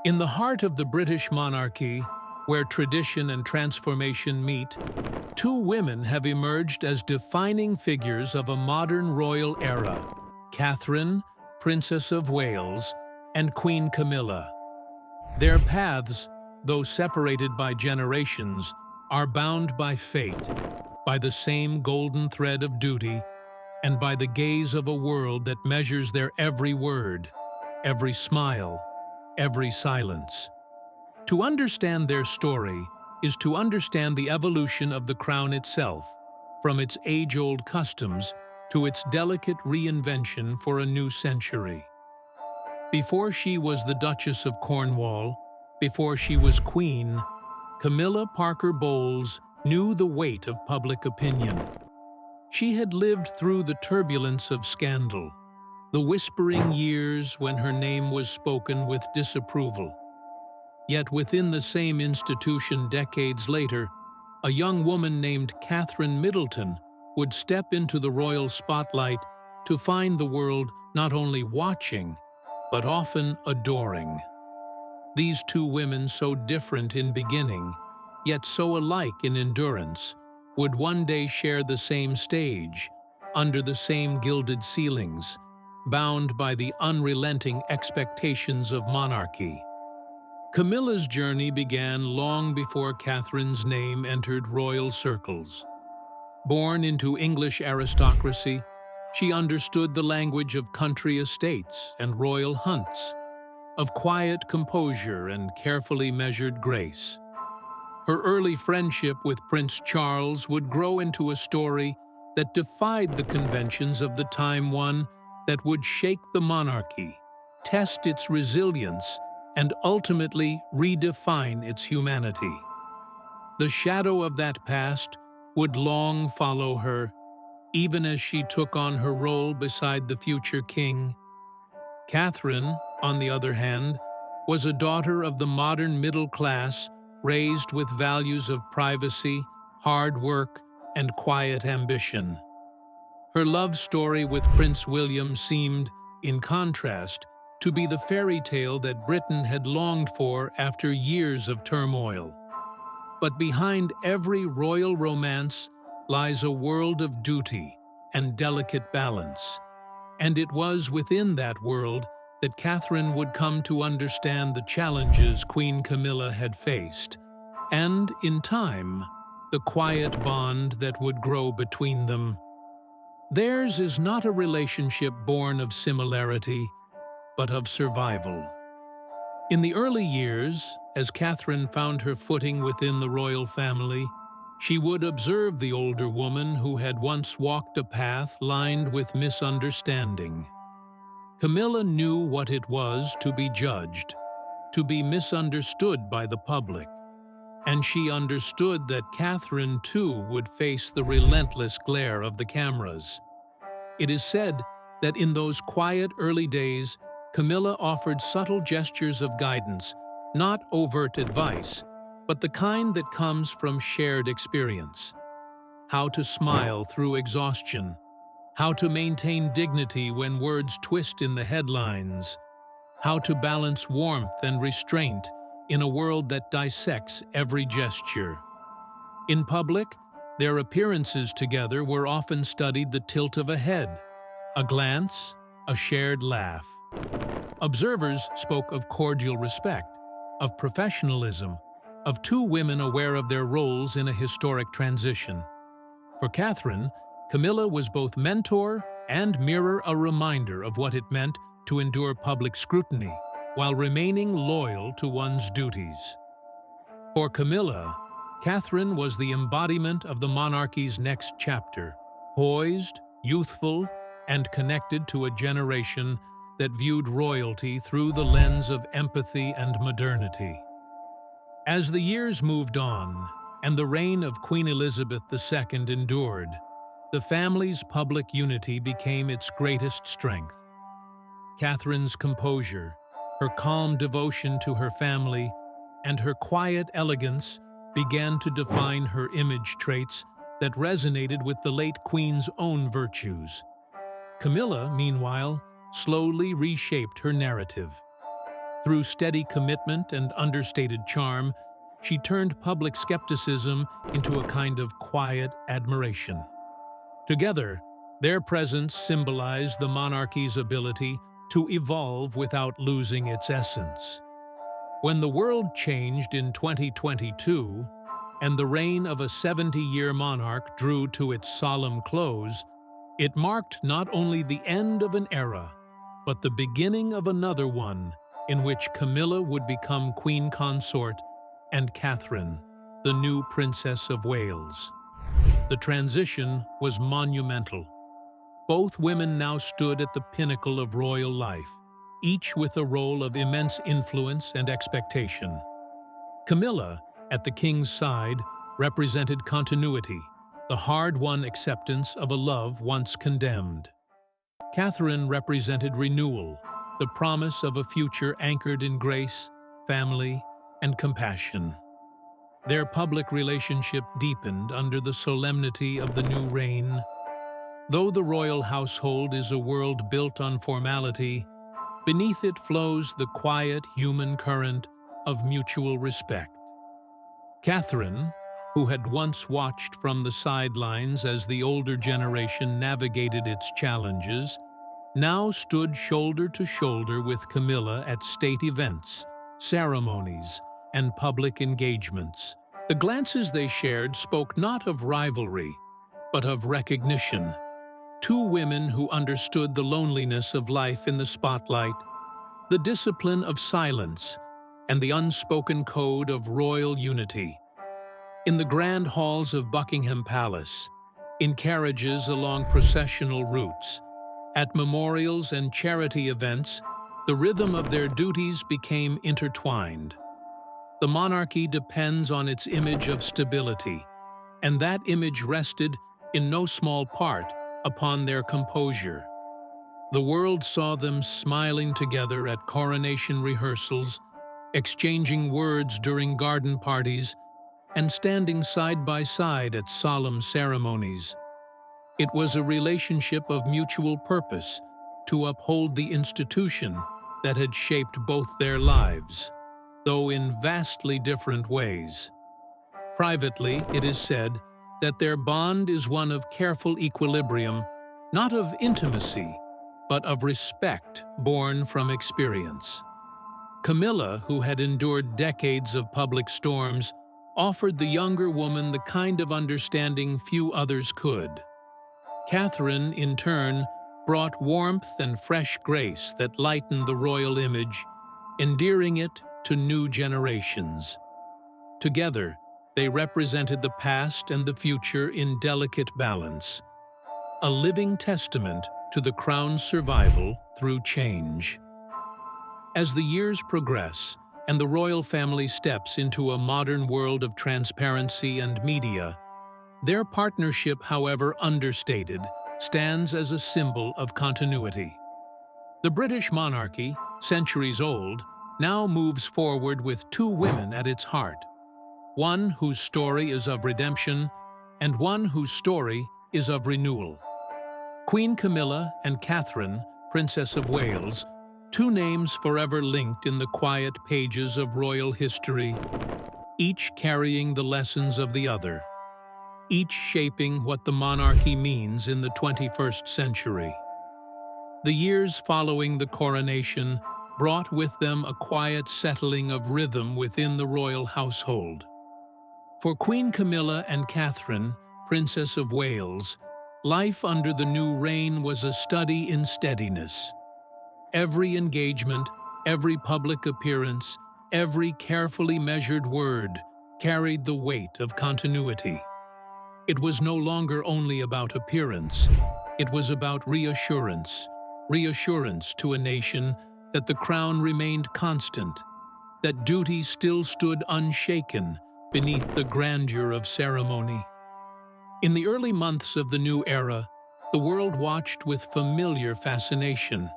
In the heart of the British monarchy, where tradition and transformation meet, two women have emerged as defining figures of a modern royal era: Catherine, Princess of Wales, and Queen Camilla. Their paths, though separated by generations, are bound by fate, by the same golden thread of duty, and by the gaze of a world that measures their every word, every smile, every silence. To understand their story is to understand the evolution of the crown itself, from its age-old customs to its delicate reinvention for a new century. Before she was the Duchess of Cornwall, before she was Queen, Camilla Parker Bowles knew the weight of public opinion. She had lived through the turbulence of scandal, the whispering years when her name was spoken with disapproval. Yet within the same institution decades later, a young woman named Catherine Middleton would step into the royal spotlight to find the world not only watching, but often adoring. These two women, so different in beginning, yet so alike in endurance, would one day share the same stage, under the same gilded ceilings, bound by the unrelenting expectations of monarchy. Camilla's journey began long before Catherine's name entered royal circles. Born into English aristocracy, she understood the language of country estates and royal hunts, of quiet composure and carefully measured grace. Her early friendship with Prince Charles would grow into a story that defied the conventions of the time, one that would shake the monarchy, test its resilience, and ultimately redefine its humanity. The shadow of that past would long follow her, even as she took on her role beside the future king. Catherine, on the other hand, was a daughter of the modern middle class, raised with values of privacy, hard work, and quiet ambition. Her love story with Prince William seemed, in contrast, to be the fairy tale that Britain had longed for after years of turmoil. But behind every royal romance lies a world of duty and delicate balance. And it was within that world that Catherine would come to understand the challenges Queen Camilla had faced, and, in time, the quiet bond that would grow between them. Theirs is not a relationship born of similarity, but of survival. In the early years, as Catherine found her footing within the royal family, she would observe the older woman who had once walked a path lined with misunderstanding. Camilla knew what it was to be judged, to be misunderstood by the public, and she understood that Catherine too would face the relentless glare of the cameras. It is said that in those quiet early days, Camilla offered subtle gestures of guidance, not overt advice, but the kind that comes from shared experience. How to smile through exhaustion, how to maintain dignity when words twist in the headlines, how to balance warmth and restraint in a world that dissects every gesture. In public, their appearances together were often studied the tilt of a head, a glance, a shared laugh. Observers spoke of cordial respect, of professionalism, of two women aware of their roles in a historic transition. For Catherine, Camilla was both mentor and mirror, a reminder of what it meant to endure public scrutiny while remaining loyal to one's duties. For Camilla, Catherine was the embodiment of the monarchy's next chapter, poised, youthful, and connected to a generation that viewed royalty through the lens of empathy and modernity. As the years moved on, and the reign of Queen Elizabeth II endured, the family's public unity became its greatest strength. Catherine's composure, her calm devotion to her family, and her quiet elegance began to define her image traits that resonated with the late Queen's own virtues. Camilla, meanwhile, slowly reshaped her narrative. Through steady commitment and understated charm, she turned public skepticism into a kind of quiet admiration. Together, their presence symbolized the monarchy's ability to evolve without losing its essence. When the world changed in 2022, and the reign of a 70-year monarch drew to its solemn close, it marked not only the end of an era, but the beginning of another one in which Camilla would become Queen Consort and Catherine, the new Princess of Wales. The transition was monumental. Both women now stood at the pinnacle of royal life, each with a role of immense influence and expectation. Camilla, at the king's side, represented continuity, the hard-won acceptance of a love once condemned. Catherine represented renewal, the promise of a future anchored in grace, family, and compassion. Their public relationship deepened under the solemnity of the new reign. Though the royal household is a world built on formality, beneath it flows the quiet human current of mutual respect. Catherine, who had once watched from the sidelines as the older generation navigated its challenges, now stood shoulder to shoulder with Camilla at state events, ceremonies, and public engagements. The glances they shared spoke not of rivalry, but of recognition. Two women who understood the loneliness of life in the spotlight, the discipline of silence, and the unspoken code of royal unity. In the grand halls of Buckingham Palace, in carriages along processional routes, at memorials and charity events, the rhythm of their duties became intertwined. The monarchy depends on its image of stability, and that image rested, in no small part, upon their composure. The world saw them smiling together at coronation rehearsals, exchanging words during garden parties, and standing side by side at solemn ceremonies. It was a relationship of mutual purpose to uphold the institution that had shaped both their lives, though in vastly different ways. Privately, it is said that their bond is one of careful equilibrium, not of intimacy, but of respect born from experience. Camilla, who had endured decades of public storms, offered the younger woman the kind of understanding few others could. Catherine, in turn, brought warmth and fresh grace that lightened the royal image, endearing it to new generations. Together, they represented the past and the future in delicate balance, a living testament to the crown's survival through change. As the years progress and the royal family steps into a modern world of transparency and media, their partnership, however understated, stands as a symbol of continuity. The British monarchy, centuries old, now moves forward with two women at its heart, one whose story is of redemption and one whose story is of renewal. Queen Camilla and Catherine, Princess of Wales, two names forever linked in the quiet pages of royal history, each carrying the lessons of the other, each shaping what the monarchy means in the 21st century. The years following the coronation brought with them a quiet settling of rhythm within the royal household. For Queen Camilla and Catherine, Princess of Wales, life under the new reign was a study in steadiness. Every engagement, every public appearance, every carefully measured word carried the weight of continuity. It was no longer only about appearance, it was about reassurance to a nation that the crown remained constant, that duty still stood unshaken beneath the grandeur of ceremony. In the early months of the new era, the world watched with familiar fascination.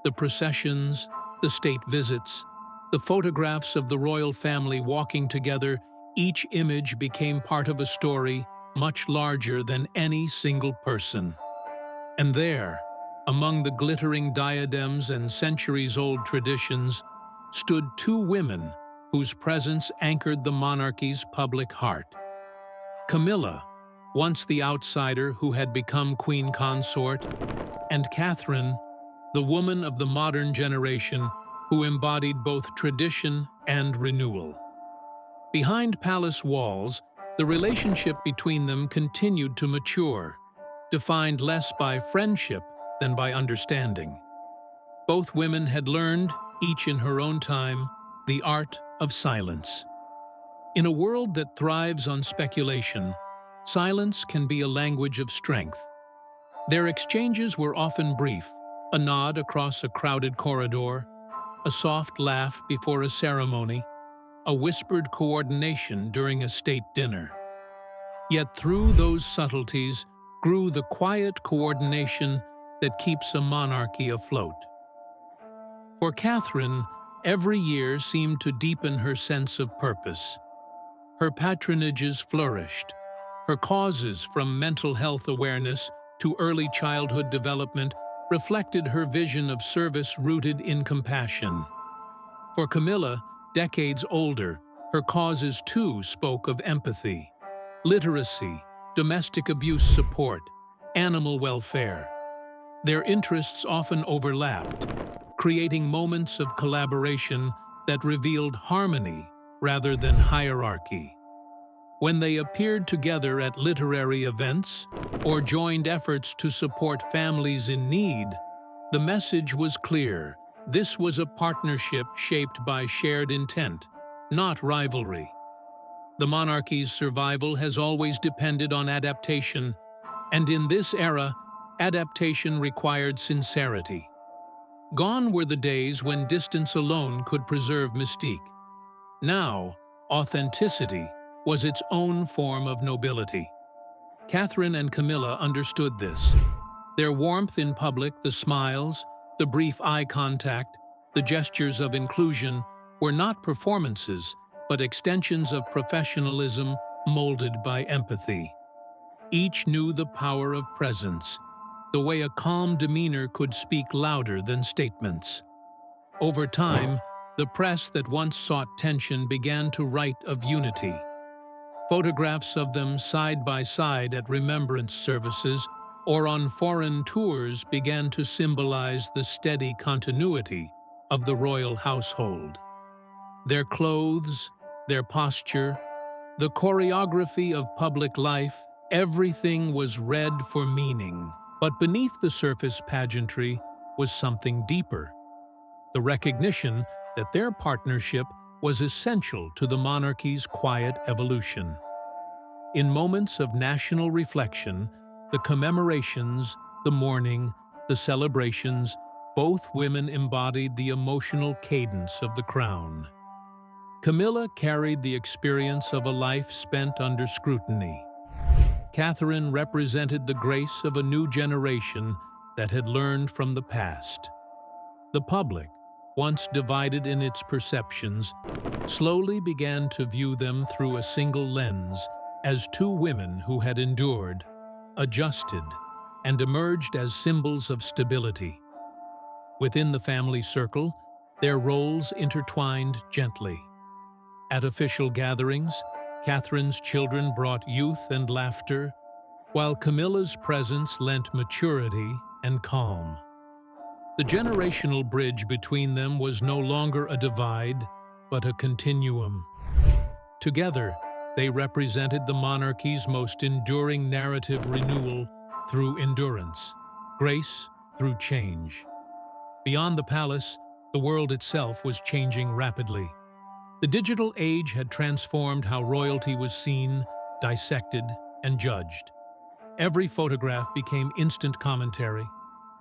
The processions, the state visits, the photographs of the royal family walking together, each image became part of a story much larger than any single person. And there, among the glittering diadems and centuries-old traditions, stood two women whose presence anchored the monarchy's public heart. Camilla, once the outsider who had become queen consort, and Catherine, the woman of the modern generation who embodied both tradition and renewal. Behind palace walls, the relationship between them continued to mature, defined less by friendship than by understanding. Both women had learned, each in her own time, the art of silence. In a world that thrives on speculation, silence can be a language of strength. Their exchanges were often brief, a nod across a crowded corridor, a soft laugh before a ceremony, a whispered coordination during a state dinner. Yet through those subtleties grew the quiet coordination that keeps a monarchy afloat. For Catherine, every year seemed to deepen her sense of purpose. Her patronages flourished. Her causes, from mental health awareness to early childhood development, reflected her vision of service rooted in compassion. For Camilla, decades older, her causes too spoke of empathy, literacy, domestic abuse support, animal welfare. Their interests often overlapped, creating moments of collaboration that revealed harmony rather than hierarchy. When they appeared together at literary events or joined efforts to support families in need, the message was clear. This was a partnership shaped by shared intent, not rivalry. The monarchy's survival has always depended on adaptation, and in this era, adaptation required sincerity. Gone were the days when distance alone could preserve mystique. Now, authenticity was its own form of nobility. Catherine and Camilla understood this. Their warmth in public, the smiles, the brief eye contact, the gestures of inclusion were not performances, but extensions of professionalism molded by empathy. Each knew the power of presence, the way a calm demeanor could speak louder than statements. Over time, the press that once sought tension began to write of unity. Photographs of them side by side at remembrance services or on foreign tours began to symbolize the steady continuity of the royal household. Their clothes, their posture, the choreography of public life, everything was read for meaning. But beneath the surface pageantry was something deeper, the recognition that their partnership was essential to the monarchy's quiet evolution. In moments of national reflection, the commemorations, the mourning, the celebrations, both women embodied the emotional cadence of the crown. Camilla carried the experience of a life spent under scrutiny. Catherine represented the grace of a new generation that had learned from the past. The public, once divided in its perceptions, slowly began to view them through a single lens as two women who had endured, adjusted, and emerged as symbols of stability. Within the family circle, their roles intertwined gently. At official gatherings, Catherine's children brought youth and laughter, while Camilla's presence lent maturity and calm. The generational bridge between them was no longer a divide, but a continuum. Together, they represented the monarchy's most enduring narrative renewal through endurance, grace through change. Beyond the palace, the world itself was changing rapidly. The digital age had transformed how royalty was seen, dissected, and judged. Every photograph became instant commentary,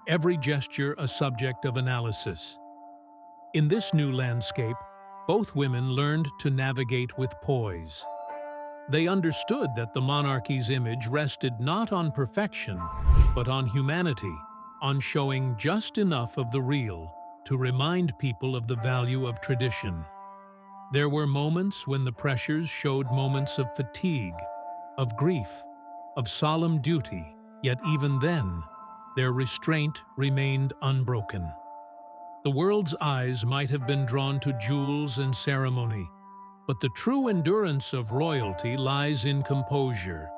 every gesture a subject of analysis. In this new landscape, both women learned to navigate with poise. They understood that the monarchy's image rested not on perfection, but on humanity, on showing just enough of the real to remind people of the value of tradition. There were moments when the pressures showed moments of fatigue, of grief, of solemn duty, yet even then, their restraint remained unbroken. The world's eyes might have been drawn to jewels and ceremony, but the true endurance of royalty lies in composure.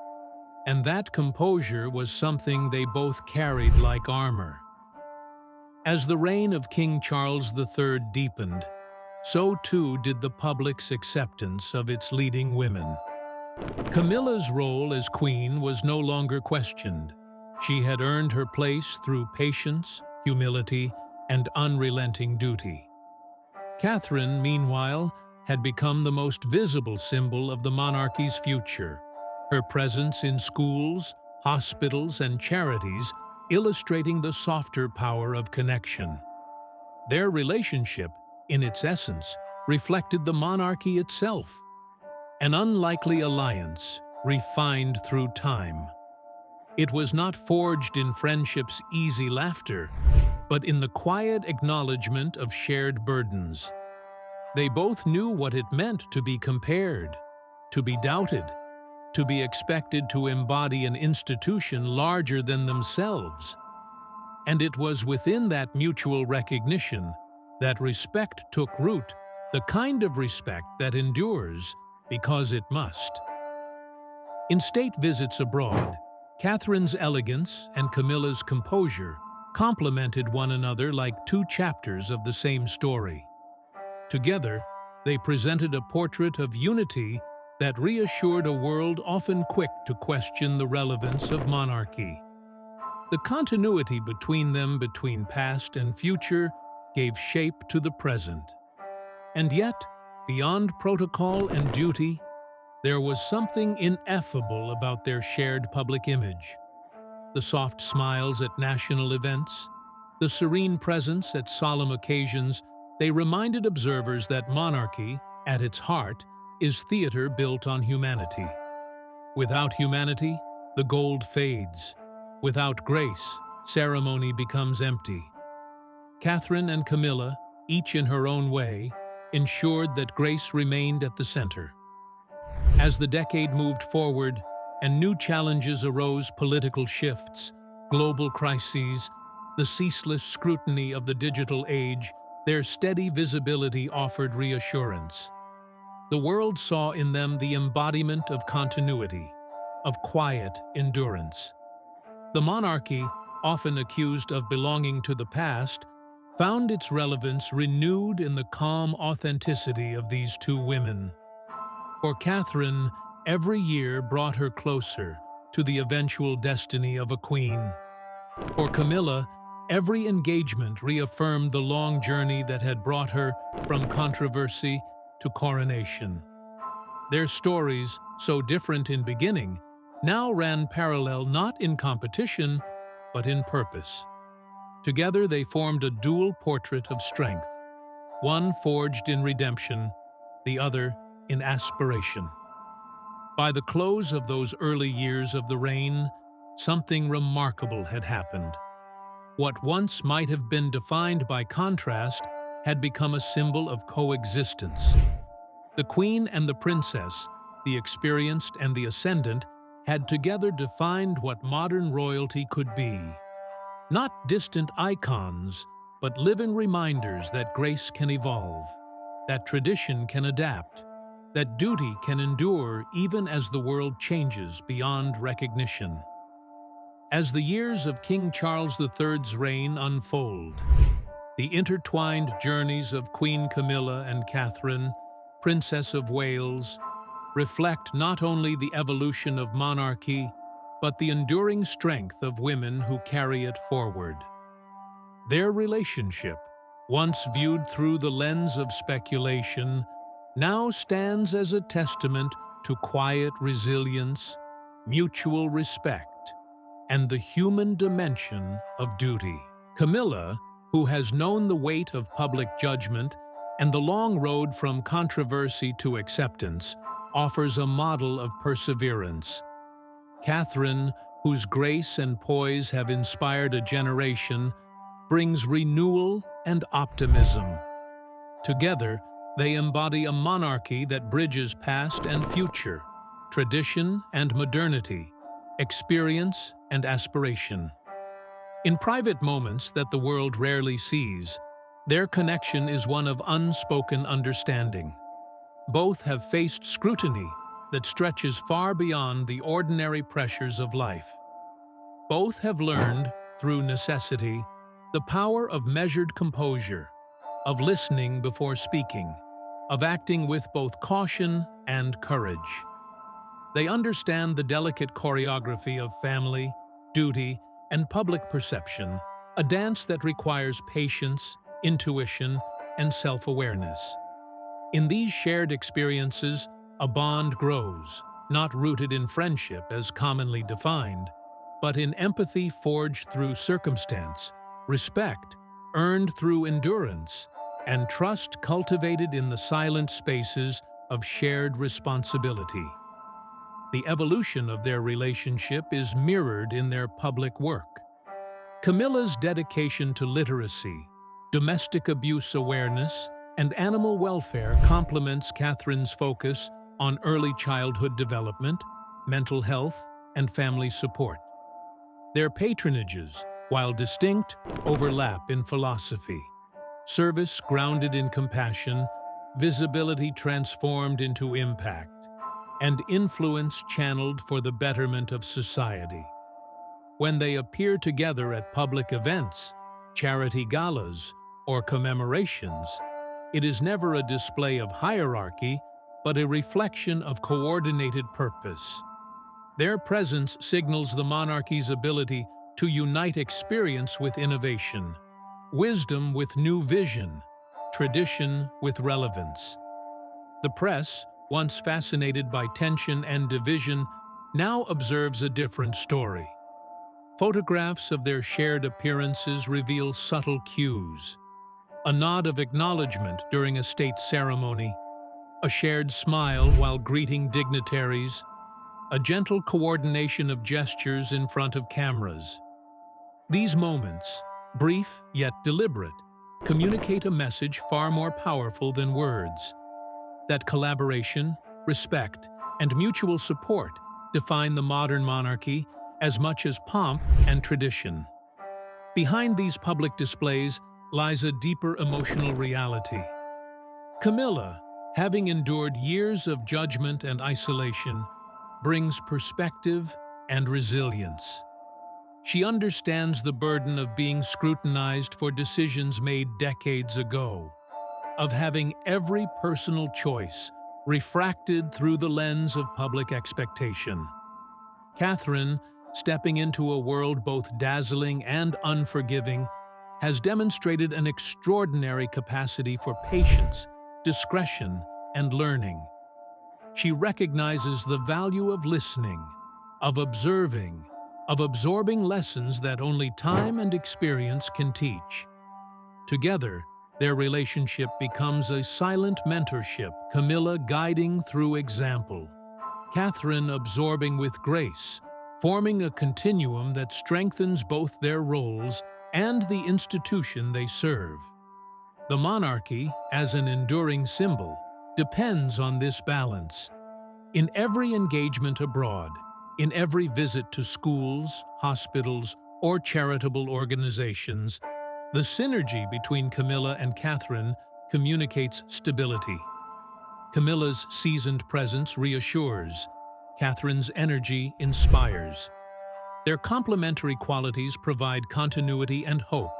And that composure was something they both carried like armor. As the reign of King Charles III deepened, so too did the public's acceptance of its leading women. Camilla's role as queen was no longer questioned. She had earned her place through patience, humility, and unrelenting duty. Catherine, meanwhile, had become the most visible symbol of the monarchy's future, her presence in schools, hospitals, and charities illustrating the softer power of connection. Their relationship, in its essence, reflected the monarchy itself, an unlikely alliance refined through time. It was not forged in friendship's easy laughter, but in the quiet acknowledgement of shared burdens. They both knew what it meant to be compared, to be doubted, to be expected to embody an institution larger than themselves. And it was within that mutual recognition that respect took root, the kind of respect that endures because it must. In state visits abroad, Catherine's elegance and Camilla's composure complemented one another like two chapters of the same story. Together, they presented a portrait of unity that reassured a world often quick to question the relevance of monarchy. The continuity between them, between past and future, gave shape to the present. And yet, beyond protocol and duty, there was something ineffable about their shared public image. The soft smiles at national events, the serene presence at solemn occasions, they reminded observers that monarchy, at its heart, is theater built on humanity. Without humanity, the gold fades. Without grace, ceremony becomes empty. Catherine and Camilla, each in her own way, ensured that grace remained at the center. As the decade moved forward and new challenges arose, political shifts, global crises, the ceaseless scrutiny of the digital age, their steady visibility offered reassurance. The world saw in them the embodiment of continuity, of quiet endurance. The monarchy, often accused of belonging to the past, found its relevance renewed in the calm authenticity of these two women. For Catherine, every year brought her closer to the eventual destiny of a queen. For Camilla, every engagement reaffirmed the long journey that had brought her from controversy to coronation. Their stories, so different in beginning, now ran parallel not in competition, but in purpose. Together they formed a dual portrait of strength, one forged in redemption, the other in aspiration. By the close of those early years of the reign, something remarkable had happened. What once might have been defined by contrast had become a symbol of coexistence. The queen and the princess, the experienced and the ascendant, had together defined what modern royalty could be. Not distant icons, but living reminders that grace can evolve, that tradition can adapt, that duty can endure even as the world changes beyond recognition. As the years of King Charles III's reign unfold, the intertwined journeys of Queen Camilla and Catherine, Princess of Wales, reflect not only the evolution of monarchy, but the enduring strength of women who carry it forward. Their relationship, once viewed through the lens of speculation, now stands as a testament to quiet resilience, mutual respect, and the human dimension of duty. Camilla, who has known the weight of public judgment and the long road from controversy to acceptance, offers a model of perseverance. Catherine, whose grace and poise have inspired a generation, brings renewal and optimism. Together, they embody a monarchy that bridges past and future, tradition and modernity, experience and aspiration. In private moments that the world rarely sees, Their connection is one of unspoken understanding. Both have faced scrutiny that stretches far beyond the ordinary pressures of life. Both have learned, through necessity, the power of measured composure, of listening before speaking, of acting with both caution and courage. They understand the delicate choreography of family, duty, and public perception, a dance that requires patience, intuition, and self-awareness. In these shared experiences, a bond grows, not rooted in friendship as commonly defined, but in empathy forged through circumstance, respect earned through endurance, and trust cultivated in the silent spaces of shared responsibility. The evolution of their relationship is mirrored in their public work. Camilla's dedication to literacy, domestic abuse awareness, and animal welfare complements Catherine's focus on early childhood development, mental health, and family support. Their patronages, while distinct, overlap in philosophy. Service grounded in compassion, visibility transformed into impact, and influence channeled for the betterment of society. When they appear together at public events, charity galas, or commemorations, it is never a display of hierarchy, but a reflection of coordinated purpose. Their presence signals the monarchy's ability to unite experience with innovation, wisdom with new vision, tradition with relevance. The press, once fascinated by tension and division, now observes a different story. Photographs of their shared appearances reveal subtle cues. A nod of acknowledgement during a state ceremony, a shared smile while greeting dignitaries, a gentle coordination of gestures in front of cameras. These moments, brief yet deliberate, communicate a message far more powerful than words. That collaboration, respect, and mutual support define the modern monarchy as much as pomp and tradition. Behind these public displays lies a deeper emotional reality. Camilla, having endured years of judgment and isolation, brings perspective and resilience. She understands the burden of being scrutinized for decisions made decades ago, of having every personal choice refracted through the lens of public expectation. Catherine, stepping into a world both dazzling and unforgiving, has demonstrated an extraordinary capacity for patience, discretion, and learning. She recognizes the value of listening, of observing, of absorbing lessons that only time and experience can teach. Together, their relationship becomes a silent mentorship, Camilla guiding through example, Catherine absorbing with grace, forming a continuum that strengthens both their roles and the institution they serve. The monarchy, as an enduring symbol, depends on this balance. In every engagement abroad, in every visit to schools, hospitals, or charitable organizations, the synergy between Camilla and Catherine communicates stability. Camilla's seasoned presence reassures, Catherine's energy inspires. Their complementary qualities provide continuity and hope,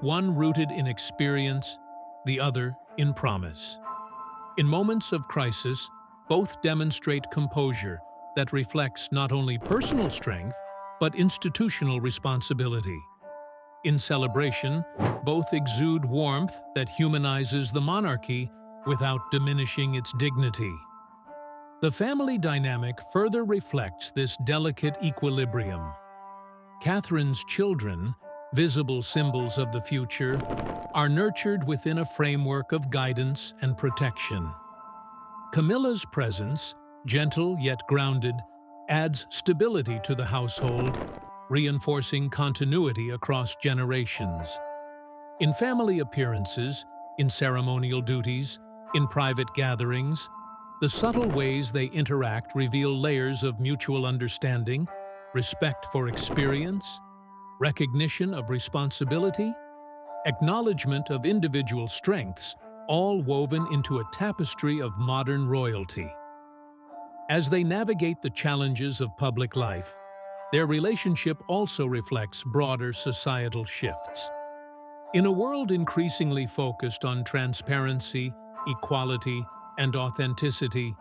one rooted in experience, the other in promise. In moments of crisis, both demonstrate composure that reflects not only personal strength, but institutional responsibility. In celebration, both exude warmth that humanizes the monarchy without diminishing its dignity. The family dynamic further reflects this delicate equilibrium. Catherine's children, visible symbols of the future, are nurtured within a framework of guidance and protection. Camilla's presence, gentle yet grounded, adds stability to the household, reinforcing continuity across generations. In family appearances, in ceremonial duties, in private gatherings, the subtle ways they interact reveal layers of mutual understanding, respect for experience, recognition of responsibility. acknowledgement of individual strengths, all woven into a tapestry of modern royalty. As they navigate the challenges of public life, their relationship also reflects broader societal shifts. In a world increasingly focused on transparency, equality, and authenticity,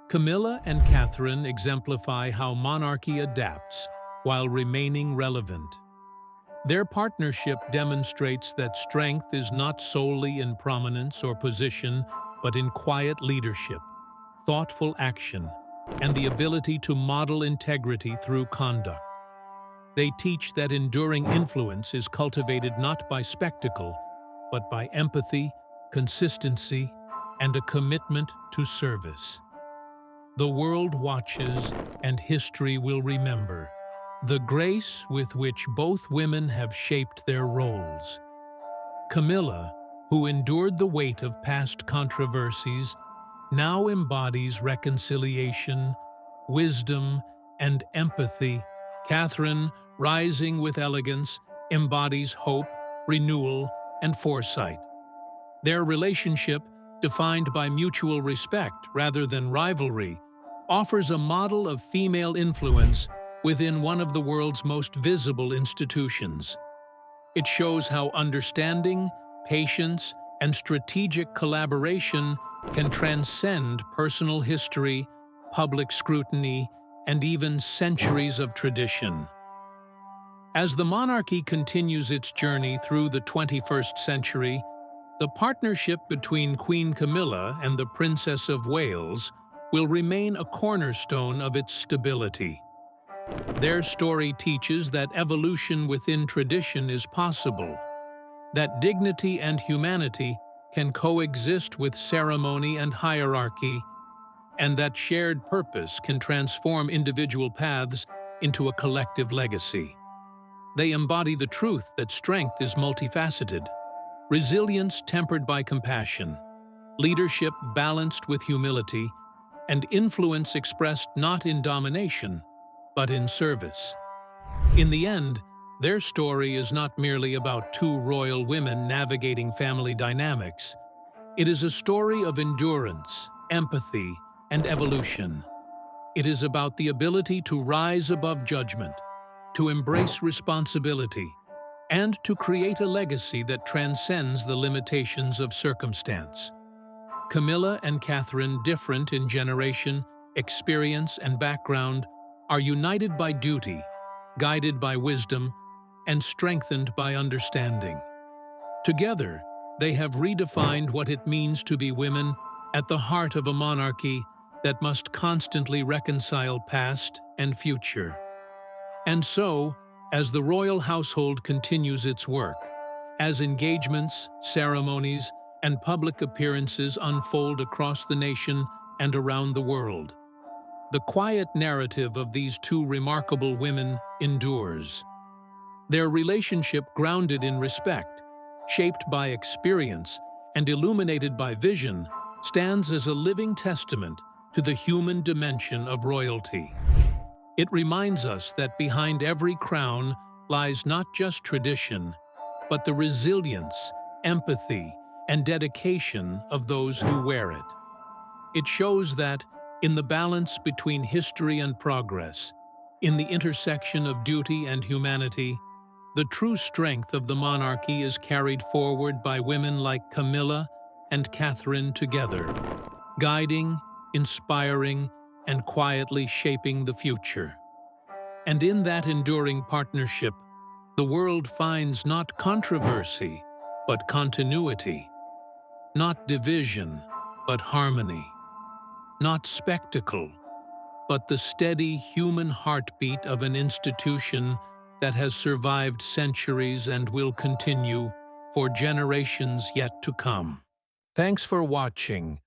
Camilla and Catherine exemplify how monarchy adapts while remaining relevant. Their partnership demonstrates that strength is not solely in prominence or position, but in quiet leadership, thoughtful action, and the ability to model integrity through conduct. They teach that enduring influence is cultivated not by spectacle, but by empathy, consistency, and a commitment to service. The world watches, and history will remember the grace with which both women have shaped their roles. Camilla, who endured the weight of past controversies, now embodies reconciliation, wisdom, and empathy. Catherine, rising with elegance, embodies hope, renewal, and foresight. Their relationship, defined by mutual respect rather than rivalry, offers a model of female influence within one of the world's most visible institutions. It shows how understanding, patience, and strategic collaboration can transcend personal history, public scrutiny, and even centuries of tradition. As the monarchy continues its journey through the 21st century, the partnership between Queen Camilla and the Princess of Wales will remain a cornerstone of its stability. Their story teaches that evolution within tradition is possible, that dignity and humanity can coexist with ceremony and hierarchy, and that shared purpose can transform individual paths into a collective legacy. They embody the truth that strength is multifaceted, resilience tempered by compassion, leadership balanced with humility, and influence expressed not in domination, but in service. In the end, their story is not merely about two royal women navigating family dynamics. It is a story of endurance, empathy, and evolution. It is about the ability to rise above judgment, to embrace responsibility, and to create a legacy that transcends the limitations of circumstance. Camilla and Catherine, different in generation, experience, and background, are united by duty, guided by wisdom, and strengthened by understanding. Together, they have redefined what it means to be women at the heart of a monarchy that must constantly reconcile past and future. And so, as the royal household continues its work, as engagements, ceremonies, and public appearances unfold across the nation and around the world, the quiet narrative of these two remarkable women endures. Their relationship, grounded in respect, shaped by experience, and illuminated by vision, stands as a living testament to the human dimension of royalty. It reminds us that behind every crown lies not just tradition, but the resilience, empathy, and dedication of those who wear it. It shows that, in the balance between history and progress, in the intersection of duty and humanity, the true strength of the monarchy is carried forward by women like Camilla and Catherine together, guiding, inspiring, and quietly shaping the future. And in that enduring partnership, the world finds not controversy, but continuity, not division, but harmony, not spectacle, but the steady human heartbeat of an institution that has survived centuries and will continue for generations yet to come. Thanks for watching.